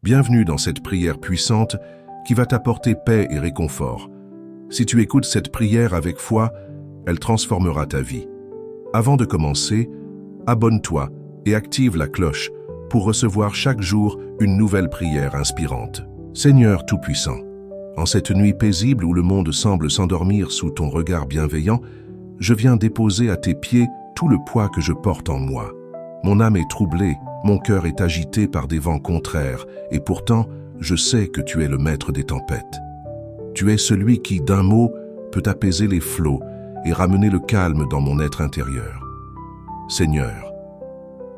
Bienvenue dans cette prière puissante qui va t'apporter paix et réconfort. Si tu écoutes cette prière avec foi, elle transformera ta vie. Avant de commencer, abonne-toi et active la cloche pour recevoir chaque jour une nouvelle prière inspirante. Seigneur Tout-Puissant, en cette nuit paisible où le monde semble s'endormir sous ton regard bienveillant, je viens déposer à tes pieds tout le poids que je porte en moi. Mon âme est troublée, mon cœur est agité par des vents contraires, et pourtant, je sais que tu es le maître des tempêtes. Tu es celui qui, d'un mot, peut apaiser les flots et ramener le calme dans mon être intérieur. Seigneur,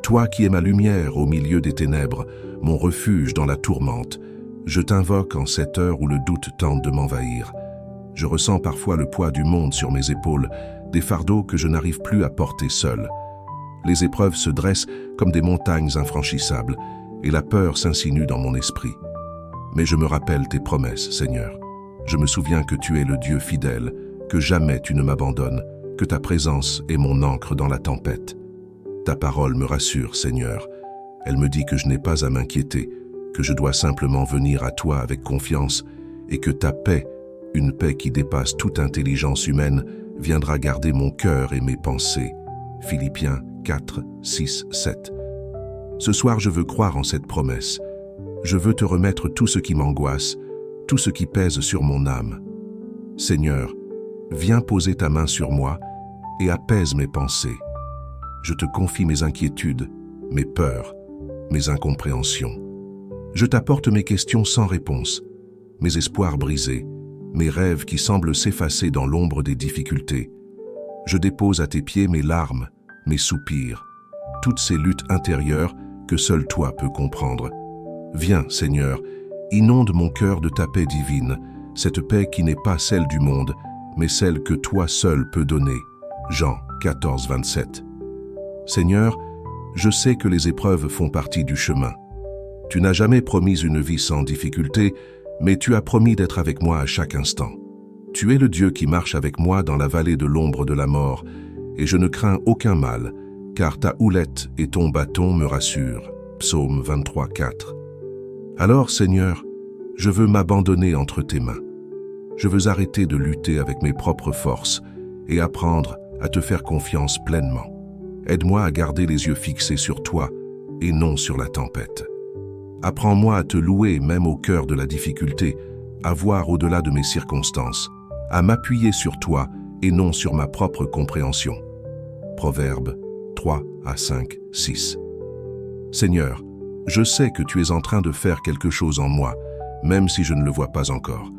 toi qui es ma lumière au milieu des ténèbres, mon refuge dans la tourmente, je t'invoque en cette heure où le doute tente de m'envahir. Je ressens parfois le poids du monde sur mes épaules, des fardeaux que je n'arrive plus à porter seul. Les épreuves se dressent comme des montagnes infranchissables, et la peur s'insinue dans mon esprit. Mais je me rappelle tes promesses, Seigneur. Je me souviens que tu es le Dieu fidèle, que jamais tu ne m'abandonnes, que ta présence est mon ancre dans la tempête. Ta parole me rassure, Seigneur. Elle me dit que je n'ai pas à m'inquiéter, que je dois simplement venir à toi avec confiance, et que ta paix, une paix qui dépasse toute intelligence humaine, viendra garder mon cœur et mes pensées. Philippiens 4, 6, 7. Ce soir, je veux croire en cette promesse. Je veux te remettre tout ce qui m'angoisse, tout ce qui pèse sur mon âme. Seigneur, viens poser ta main sur moi et apaise mes pensées. Je te confie mes inquiétudes, mes peurs, mes incompréhensions. Je t'apporte mes questions sans réponse, mes espoirs brisés, mes rêves qui semblent s'effacer dans l'ombre des difficultés. Je dépose à tes pieds mes larmes, mes soupirs, toutes ces luttes intérieures que seul toi peux comprendre. Viens, Seigneur, inonde mon cœur de ta paix divine, cette paix qui n'est pas celle du monde, mais celle que toi seul peux donner. Jean 14, 27. Seigneur, je sais que les épreuves font partie du chemin. Tu n'as jamais promis une vie sans difficulté, mais tu as promis d'être avec moi à chaque instant. Tu es le Dieu qui marche avec moi dans la vallée de l'ombre de la mort, et je ne crains aucun mal, car ta houlette et ton bâton me rassurent. Psaume 23, 4. Alors, Seigneur, je veux m'abandonner entre tes mains. Je veux arrêter de lutter avec mes propres forces et apprendre à te faire confiance pleinement. Aide-moi à garder les yeux fixés sur toi et non sur la tempête. Apprends-moi à te louer même au cœur de la difficulté, à voir au-delà de mes circonstances, à m'appuyer sur toi et non sur ma propre compréhension. Proverbes 3 à 5, 6. Seigneur, je sais que tu es en train de faire quelque chose en moi, même si je ne le vois pas encore.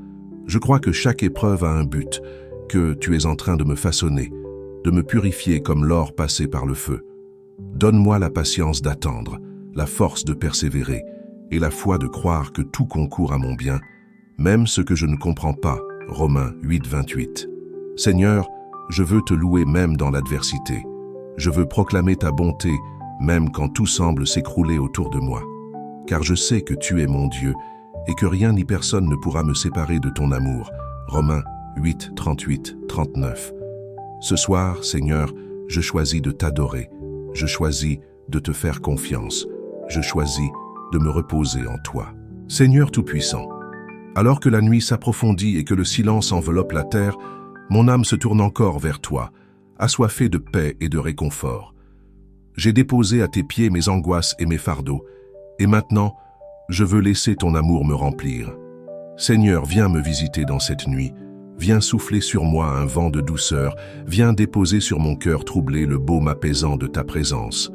Je crois que chaque épreuve a un but, que tu es en train de me façonner, de me purifier comme l'or passé par le feu. Donne-moi la patience d'attendre, la force de persévérer et la foi de croire que tout concourt à mon bien, même ce que je ne comprends pas. Romains 8, 28. Seigneur, je veux te louer même dans l'adversité. Je veux proclamer ta bonté, même quand tout semble s'écrouler autour de moi. Car je sais que tu es mon Dieu et que rien ni personne ne pourra me séparer de ton amour. Romains 8, 38, 39. Ce soir, Seigneur, je choisis de t'adorer. Je choisis de te faire confiance. Je choisis de me reposer en toi. Seigneur Tout-Puissant, alors que la nuit s'approfondit et que le silence enveloppe la terre, mon âme se tourne encore vers toi, assoiffée de paix et de réconfort. J'ai déposé à tes pieds mes angoisses et mes fardeaux, et maintenant, je veux laisser ton amour me remplir. Seigneur, viens me visiter dans cette nuit, viens souffler sur moi un vent de douceur, viens déposer sur mon cœur troublé le baume apaisant de ta présence.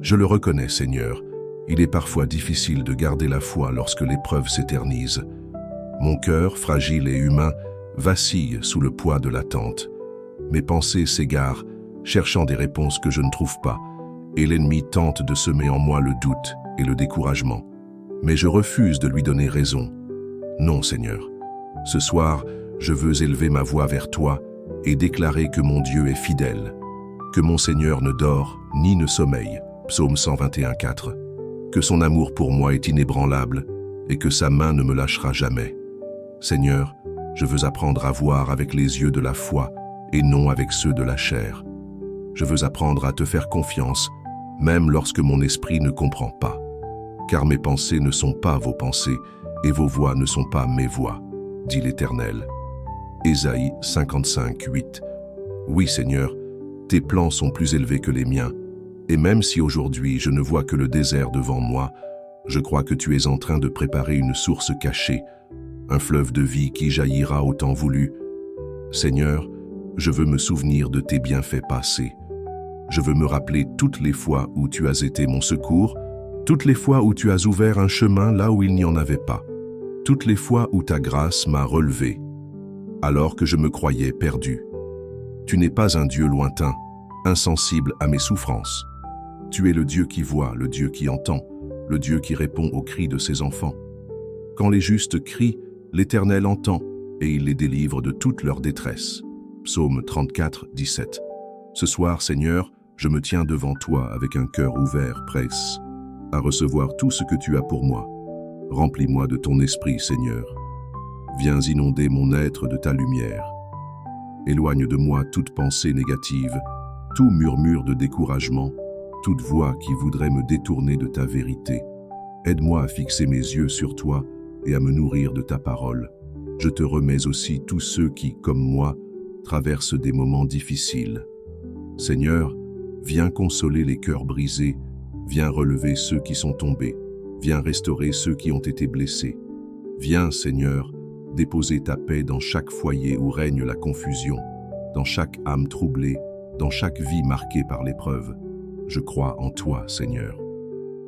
Je le reconnais, Seigneur, il est parfois difficile de garder la foi lorsque l'épreuve s'éternise. Mon cœur, fragile et humain, vacille sous le poids de l'attente. Mes pensées s'égarent, cherchant des réponses que je ne trouve pas, et l'ennemi tente de semer en moi le doute et le découragement. Mais je refuse de lui donner raison. Non, Seigneur. Ce soir, je veux élever ma voix vers toi et déclarer que mon Dieu est fidèle, que mon Seigneur ne dort ni ne sommeille. Psaume 121, 4. Que son amour pour moi est inébranlable et que sa main ne me lâchera jamais. Seigneur, je veux apprendre à voir avec les yeux de la foi et non avec ceux de la chair. Je veux apprendre à te faire confiance, même lorsque mon esprit ne comprend pas. car mes pensées ne sont pas vos pensées, et vos voies ne sont pas mes voies, dit l'Éternel. Ésaïe 55, 8. Oui, Seigneur, tes plans sont plus élevés que les miens, et même si aujourd'hui je ne vois que le désert devant moi, je crois que tu es en train de préparer une source cachée, un fleuve de vie qui jaillira au temps voulu. Seigneur, je veux me souvenir de tes bienfaits passés. Je veux me rappeler toutes les fois où tu as été mon secours, toutes les fois où tu as ouvert un chemin là où il n'y en avait pas, toutes les fois où ta grâce m'a relevé, alors que je me croyais perdu. Tu n'es pas un Dieu lointain, insensible à mes souffrances. Tu es le Dieu qui voit, le Dieu qui entend, le Dieu qui répond aux cris de ses enfants. Quand les justes crient, l'Éternel entend et il les délivre de toute leur détresse. Psaume 34, 17. Ce soir, Seigneur, je me tiens devant toi avec un cœur ouvert, prêt à recevoir tout ce que tu as pour moi. Remplis-moi de ton esprit, Seigneur. Viens inonder mon être de ta lumière. Éloigne de moi toute pensée négative, tout murmure de découragement, toute voix qui voudrait me détourner de ta vérité. Aide-moi à fixer mes yeux sur toi et à me nourrir de ta parole. Je te remets aussi tous ceux qui, comme moi, traversent des moments difficiles. Seigneur, viens consoler les cœurs brisés, viens relever ceux qui sont tombés, viens restaurer ceux qui ont été blessés. Viens, Seigneur, déposer ta paix dans chaque foyer où règne la confusion, dans chaque âme troublée, dans chaque vie marquée par l'épreuve. Je crois en toi, Seigneur.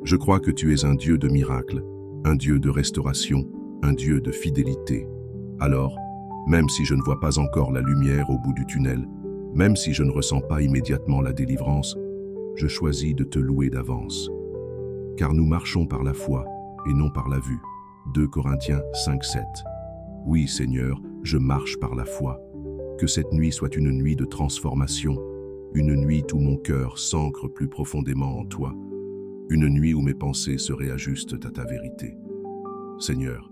Je crois que tu es un Dieu de miracles, un Dieu de restauration, un Dieu de fidélité. Alors, même si je ne vois pas encore la lumière au bout du tunnel, même si je ne ressens pas immédiatement la délivrance, je choisis de te louer d'avance. Car nous marchons par la foi et non par la vue. 2 Corinthiens 5, 7. Oui, Seigneur, je marche par la foi. Que cette nuit soit une nuit de transformation, une nuit où mon cœur s'ancre plus profondément en toi, une nuit où mes pensées se réajustent à ta vérité. Seigneur,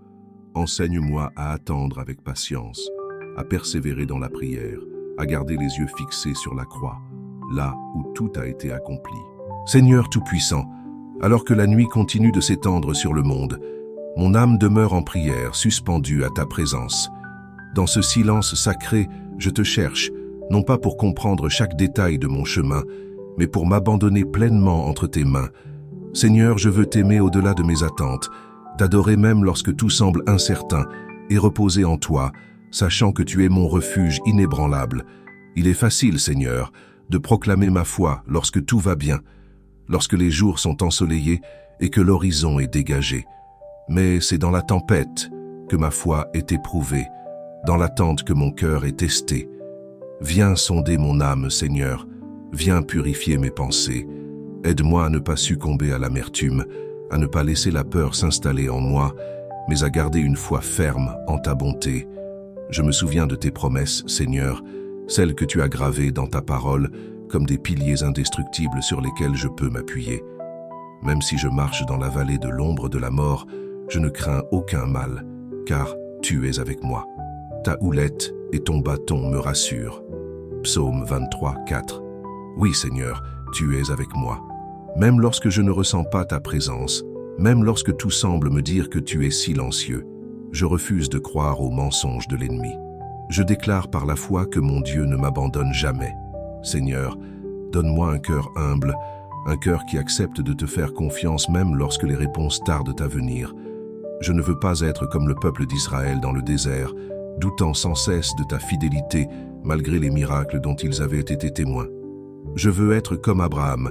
enseigne-moi à attendre avec patience, à persévérer dans la prière, à garder les yeux fixés sur la croix, là où tout a été accompli. Seigneur Tout-Puissant, alors que la nuit continue de s'étendre sur le monde, mon âme demeure en prière, suspendue à ta présence. Dans ce silence sacré, je te cherche, non pas pour comprendre chaque détail de mon chemin, mais pour m'abandonner pleinement entre tes mains. Seigneur, je veux t'aimer au-delà de mes attentes, t'adorer même lorsque tout semble incertain, et reposer en toi, sachant que tu es mon refuge inébranlable. Il est facile, Seigneur, de proclamer ma foi lorsque tout va bien, lorsque les jours sont ensoleillés et que l'horizon est dégagé. Mais c'est dans la tempête que ma foi est éprouvée, dans l'attente que mon cœur est testé. Viens sonder mon âme, Seigneur, viens purifier mes pensées. Aide-moi à ne pas succomber à l'amertume, à ne pas laisser la peur s'installer en moi, mais à garder une foi ferme en ta bonté. Je me souviens de tes promesses, Seigneur, celles que tu as gravées dans ta parole comme des piliers indestructibles sur lesquels je peux m'appuyer. Même si je marche dans la vallée de l'ombre de la mort, je ne crains aucun mal, car tu es avec moi. Ta houlette et ton bâton me rassurent. Psaume 23, 4. Oui, Seigneur, tu es avec moi. Même lorsque je ne ressens pas ta présence, même lorsque tout semble me dire que tu es silencieux, je refuse de croire aux mensonges de l'ennemi. Je déclare par la foi que mon Dieu ne m'abandonne jamais. Seigneur, donne-moi un cœur humble, un cœur qui accepte de te faire confiance même lorsque les réponses tardent à venir. Je ne veux pas être comme le peuple d'Israël dans le désert, doutant sans cesse de ta fidélité malgré les miracles dont ils avaient été témoins. Je veux être comme Abraham,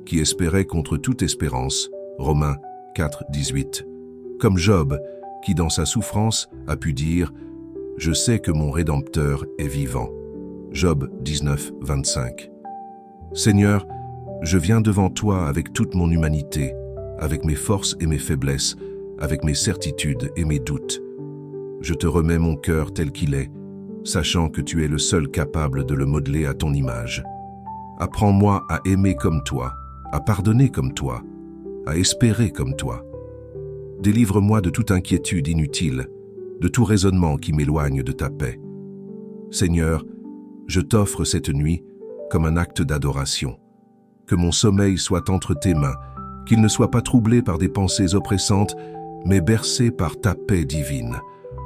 qui espérait contre toute espérance, Romains 4, 18. Comme Job, qui dans sa souffrance a pu dire « Je sais que mon Rédempteur est vivant ». Job 19, 25. Seigneur, je viens devant toi avec toute mon humanité, avec mes forces et mes faiblesses, avec mes certitudes et mes doutes. Je te remets mon cœur tel qu'il est, sachant que tu es le seul capable de le modeler à ton image. Apprends-moi à aimer comme toi, à pardonner comme toi, à espérer comme toi. Délivre-moi de toute inquiétude inutile, de tout raisonnement qui m'éloigne de ta paix. Seigneur, je t'offre cette nuit comme un acte d'adoration. Que mon sommeil soit entre tes mains qu'il ne soit pas troublé par des pensées oppressantes, mais bercé par ta paix divine.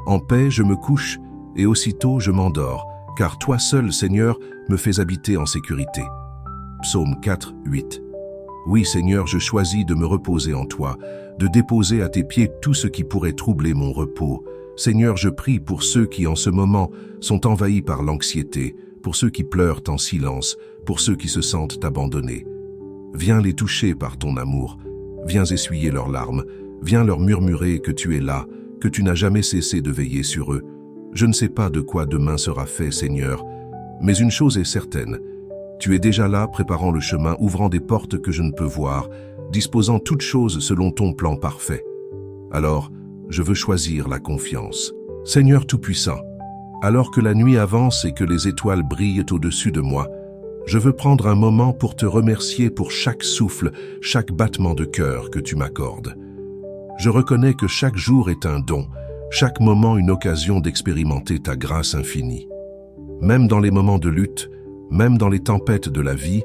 En paix, je me couche et aussitôt je m'endors, car toi seul, Seigneur, me fais habiter en sécurité. Psaume 4, 8. Oui, Seigneur, je choisis de me reposer en toi, de déposer à tes pieds tout ce qui pourrait troubler mon repos. Seigneur, je prie pour ceux qui, en ce moment, sont envahis par l'anxiété, pour ceux qui pleurent en silence, pour ceux qui se sentent abandonnés. Viens les toucher par ton amour, viens essuyer leurs larmes, viens leur murmurer que tu es là, que tu n'as jamais cessé de veiller sur eux. Je ne sais pas de quoi demain sera fait, Seigneur, mais une chose est certaine. Tu es déjà là, préparant le chemin, ouvrant des portes que je ne peux voir, disposant toutes choses selon ton plan parfait. Alors, je veux choisir la confiance. Seigneur Tout-Puissant, alors que la nuit avance et que les étoiles brillent au-dessus de moi, je veux prendre un moment pour te remercier pour chaque souffle, chaque battement de cœur que tu m'accordes. Je reconnais que chaque jour est un don, chaque moment une occasion d'expérimenter ta grâce infinie. Même dans les moments de lutte, même dans les tempêtes de la vie,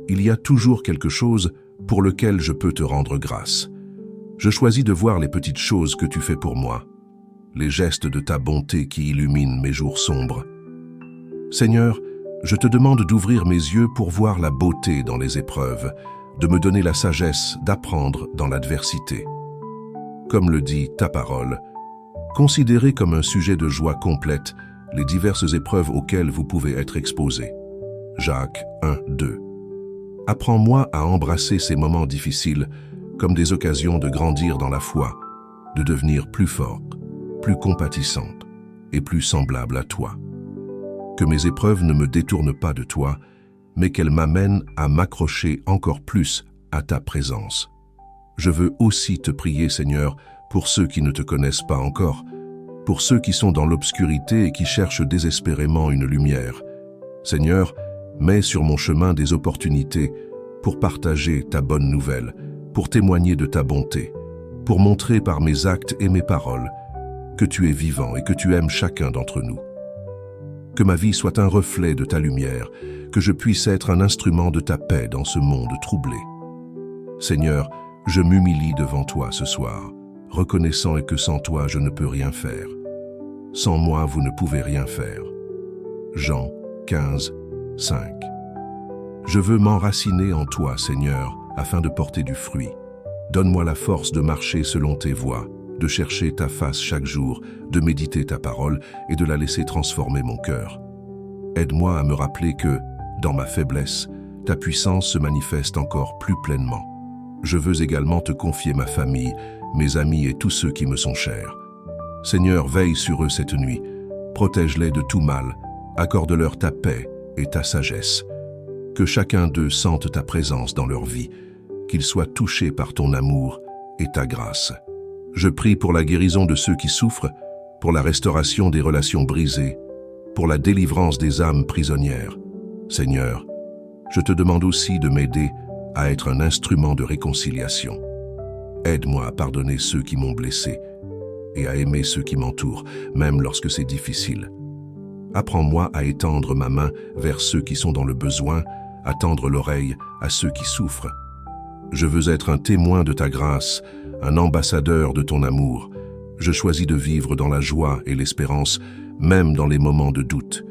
il y a toujours quelque chose pour lequel je peux te rendre grâce. Je choisis de voir les petites choses que tu fais pour moi, les gestes de ta bonté qui illuminent mes jours sombres. Seigneur, je te demande d'ouvrir mes yeux pour voir la beauté dans les épreuves, de me donner la sagesse d'apprendre dans l'adversité. Comme le dit ta parole, considérez comme un sujet de joie complète les diverses épreuves auxquelles vous pouvez être exposés. Jacques 1, 2. Apprends-moi à embrasser ces moments difficiles comme des occasions de grandir dans la foi, de devenir plus fort, plus compatissante et plus semblable à toi. Que mes épreuves ne me détournent pas de toi, mais qu'elles m'amènent à m'accrocher encore plus à ta présence. Je veux aussi te prier, Seigneur, pour ceux qui ne te connaissent pas encore, pour ceux qui sont dans l'obscurité et qui cherchent désespérément une lumière. Seigneur, mets sur mon chemin des opportunités pour partager ta bonne nouvelle, pour témoigner de ta bonté, pour montrer par mes actes et mes paroles que tu es vivant et que tu aimes chacun d'entre nous. Que ma vie soit un reflet de ta lumière, que je puisse être un instrument de ta paix dans ce monde troublé. Seigneur, je m'humilie devant toi ce soir, reconnaissant que sans toi je ne peux rien faire. Sans moi vous ne pouvez rien faire. Jean 15, 5. Je veux m'enraciner en toi, Seigneur, afin de porter du fruit. Donne-moi la force de marcher selon tes voies, de chercher ta face chaque jour, de méditer ta parole et de la laisser transformer mon cœur. Aide-moi à me rappeler que, dans ma faiblesse, ta puissance se manifeste encore plus pleinement. Je veux également te confier ma famille, mes amis et tous ceux qui me sont chers. Seigneur, veille sur eux cette nuit, protège-les de tout mal, accorde-leur ta paix et ta sagesse. Que chacun d'eux sente ta présence dans leur vie, qu'ils soient touchés par ton amour et ta grâce. Je prie pour la guérison de ceux qui souffrent, pour la restauration des relations brisées, pour la délivrance des âmes prisonnières. Seigneur, je te demande aussi de m'aider à être un instrument de réconciliation. Aide-moi à pardonner ceux qui m'ont blessé et à aimer ceux qui m'entourent, même lorsque c'est difficile. Apprends-moi à étendre ma main vers ceux qui sont dans le besoin, à tendre l'oreille à ceux qui souffrent. Je veux être un témoin de ta grâce, un ambassadeur de ton amour. Je choisis de vivre dans la joie et l'espérance, même dans les moments de doute,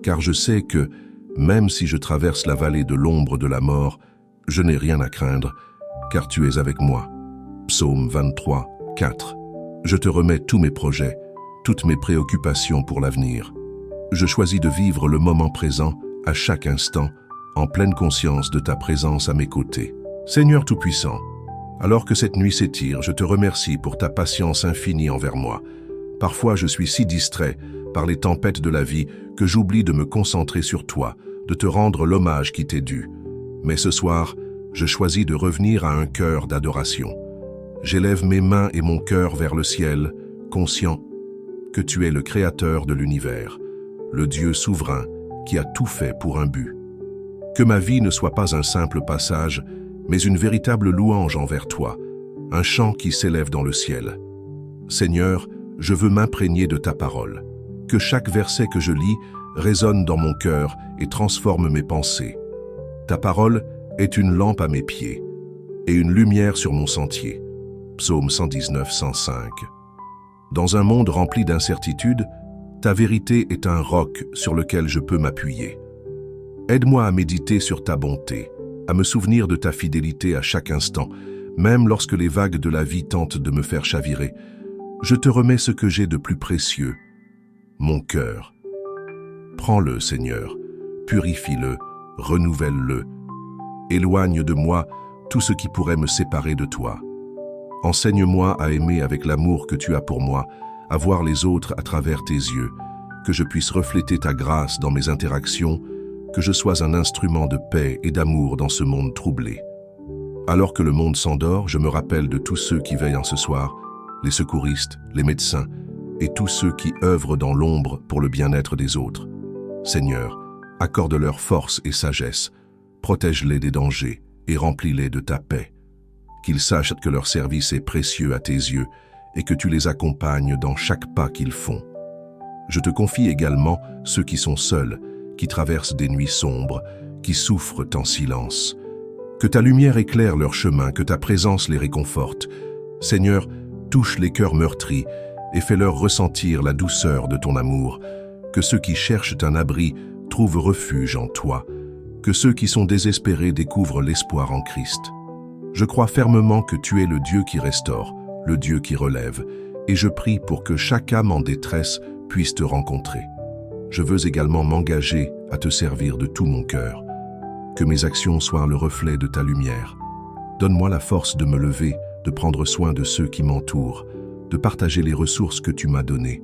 car je sais que, même si je traverse la vallée de l'ombre de la mort, je n'ai rien à craindre, car tu es avec moi. Psaume 23, 4. Je te remets tous mes projets, toutes mes préoccupations pour l'avenir. Je choisis de vivre le moment présent, à chaque instant, en pleine conscience de ta présence à mes côtés. Seigneur Tout-Puissant, alors que cette nuit s'étire, je te remercie pour ta patience infinie envers moi. Parfois, je suis si distrait par les tempêtes de la vie que j'oublie de me concentrer sur toi, de te rendre l'hommage qui t'est dû. Mais ce soir, je choisis de revenir à un cœur d'adoration. J'élève mes mains et mon cœur vers le ciel, conscient que tu es le créateur de l'univers, le Dieu souverain qui a tout fait pour un but. Que ma vie ne soit pas un simple passage, mais une véritable louange envers toi, un chant qui s'élève dans le ciel. Seigneur, je veux m'imprégner de ta parole. Que chaque verset que je lis résonne dans mon cœur et transforme mes pensées. Ta parole est une lampe à mes pieds, et une lumière sur mon sentier. Psaume 119, 105. Dans un monde rempli d'incertitudes, ta vérité est un roc sur lequel je peux m'appuyer. Aide-moi à méditer sur ta bonté, à me souvenir de ta fidélité à chaque instant, même lorsque les vagues de la vie tentent de me faire chavirer. Je te remets ce que j'ai de plus précieux, mon cœur. Prends-le, Seigneur, purifie-le, renouvelle-le. Éloigne de moi tout ce qui pourrait me séparer de toi. Enseigne-moi à aimer avec l'amour que tu as pour moi, à voir les autres à travers tes yeux, que je puisse refléter ta grâce dans mes interactions, que je sois un instrument de paix et d'amour dans ce monde troublé. Alors que le monde s'endort, je me rappelle de tous ceux qui veillent en ce soir, les secouristes, les médecins et tous ceux qui œuvrent dans l'ombre pour le bien-être des autres. Seigneur, accorde-leur force et sagesse, protège-les des dangers et remplis-les de ta paix. Qu'ils sachent que leur service est précieux à tes yeux et que tu les accompagnes dans chaque pas qu'ils font. Je te confie également ceux qui sont seuls, qui traversent des nuits sombres, qui souffrent en silence. Que ta lumière éclaire leur chemin, que ta présence les réconforte. Seigneur, touche les cœurs meurtris et fais-leur ressentir la douceur de ton amour. Que ceux qui cherchent un abri trouvent refuge en toi. Que ceux qui sont désespérés découvrent l'espoir en Christ. Je crois fermement que tu es le Dieu qui restaure, le Dieu qui relève, et je prie pour que chaque âme en détresse puisse te rencontrer. Je veux également m'engager à te servir de tout mon cœur. Que mes actions soient le reflet de ta lumière. Donne-moi la force de me lever, de prendre soin de ceux qui m'entourent, de partager les ressources que tu m'as données.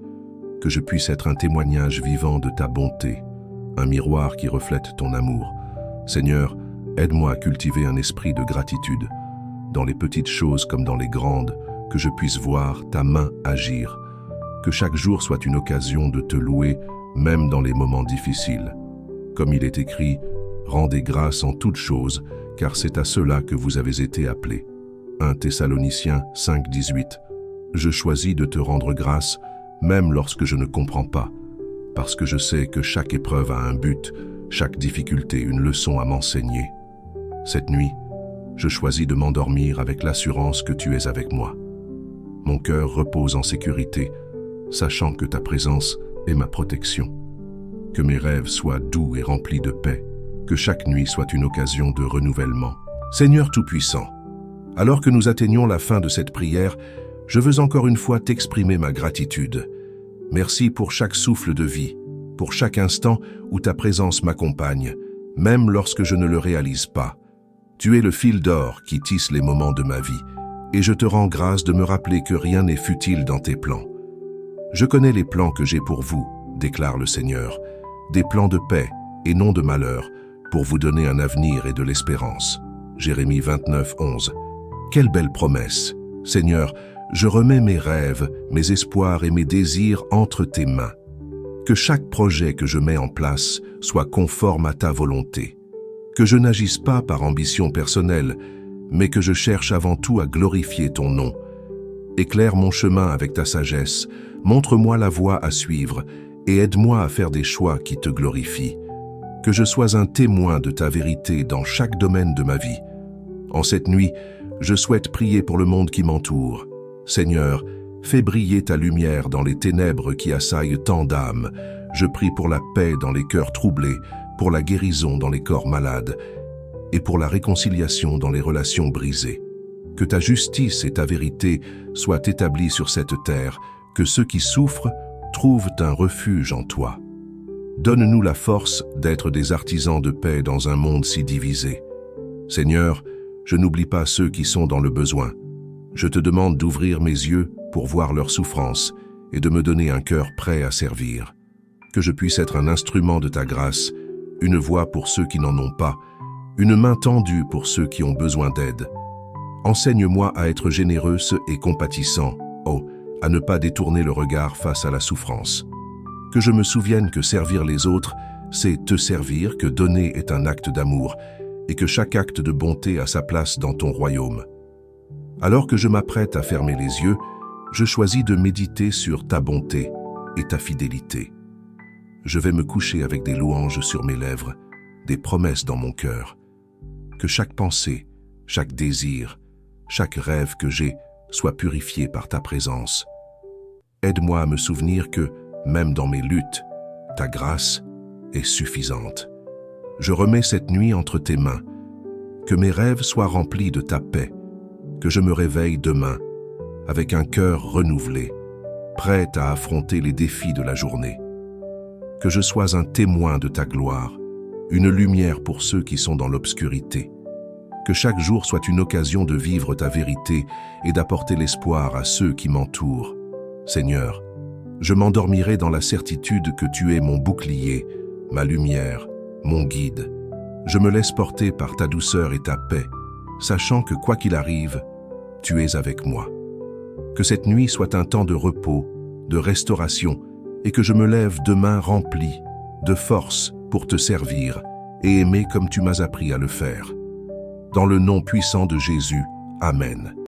Que je puisse être un témoignage vivant de ta bonté, un miroir qui reflète ton amour. Seigneur, aide-moi à cultiver un esprit de gratitude, dans les petites choses comme dans les grandes, que je puisse voir ta main agir. Que chaque jour soit une occasion de te louer, même dans les moments difficiles. Comme il est écrit, rendez grâce en toutes choses, car c'est à cela que vous avez été appelés. 1 Thessaloniciens 5, 18. Je choisis de te rendre grâce, même lorsque je ne comprends pas, parce que je sais que chaque épreuve a un but, chaque difficulté une leçon à m'enseigner. Cette nuit, je choisis de m'endormir avec l'assurance que tu es avec moi. Mon cœur repose en sécurité, sachant que ta présence est ma protection. Que mes rêves soient doux et remplis de paix, que chaque nuit soit une occasion de renouvellement. Seigneur Tout-Puissant, alors que nous atteignons la fin de cette prière, je veux encore une fois t'exprimer ma gratitude. Merci pour chaque souffle de vie, pour chaque instant où ta présence m'accompagne, même lorsque je ne le réalise pas. Tu es le fil d'or qui tisse les moments de ma vie, et je te rends grâce de me rappeler que rien n'est futile dans tes plans. Je connais les plans que j'ai pour vous, déclare le Seigneur, des plans de paix et non de malheur, pour vous donner un avenir et de l'espérance. Jérémie 29, 11. Quelle belle promesse! Seigneur, je remets mes rêves, mes espoirs et mes désirs entre tes mains. Que chaque projet que je mets en place soit conforme à ta volonté. Que je n'agisse pas par ambition personnelle, mais que je cherche avant tout à glorifier ton nom. Éclaire mon chemin avec ta sagesse, montre-moi la voie à suivre et aide-moi à faire des choix qui te glorifient. Que je sois un témoin de ta vérité dans chaque domaine de ma vie. En cette nuit, je souhaite prier pour le monde qui m'entoure. Seigneur, fais briller ta lumière dans les ténèbres qui assaillent tant d'âmes. Je prie pour la paix dans les cœurs troublés, pour la guérison dans les corps malades et pour la réconciliation dans les relations brisées. Que ta justice et ta vérité soient établies sur cette terre, que ceux qui souffrent trouvent un refuge en toi. Donne-nous la force d'être des artisans de paix dans un monde si divisé. Seigneur, je n'oublie pas ceux qui sont dans le besoin. Je te demande d'ouvrir mes yeux pour voir leurs souffrances et de me donner un cœur prêt à servir. Que je puisse être un instrument de ta grâce, une voix pour ceux qui n'en ont pas, une main tendue pour ceux qui ont besoin d'aide. Enseigne-moi à être généreux et compatissant, à ne pas détourner le regard face à la souffrance. Que je me souvienne que servir les autres, c'est te servir, que donner est un acte d'amour, et que chaque acte de bonté a sa place dans ton royaume. Alors que je m'apprête à fermer les yeux, je choisis de méditer sur ta bonté et ta fidélité. Je vais me coucher avec des louanges sur mes lèvres, des promesses dans mon cœur. Que chaque pensée, chaque désir, chaque rêve que j'ai soit purifié par ta présence. Aide-moi à me souvenir que, même dans mes luttes, ta grâce est suffisante. Je remets cette nuit entre tes mains. Que mes rêves soient remplis de ta paix, que je me réveille demain avec un cœur renouvelé, prêt à affronter les défis de la journée. Que je sois un témoin de ta gloire, une lumière pour ceux qui sont dans l'obscurité. Que chaque jour soit une occasion de vivre ta vérité et d'apporter l'espoir à ceux qui m'entourent. Seigneur, je m'endormirai dans la certitude que tu es mon bouclier, ma lumière, mon guide. Je me laisse porter par ta douceur et ta paix, sachant que quoi qu'il arrive, tu es avec moi. Que cette nuit soit un temps de repos, de restauration, et que je me lève demain rempli de force pour te servir et aimer comme tu m'as appris à le faire. Dans le nom puissant de Jésus, Amen.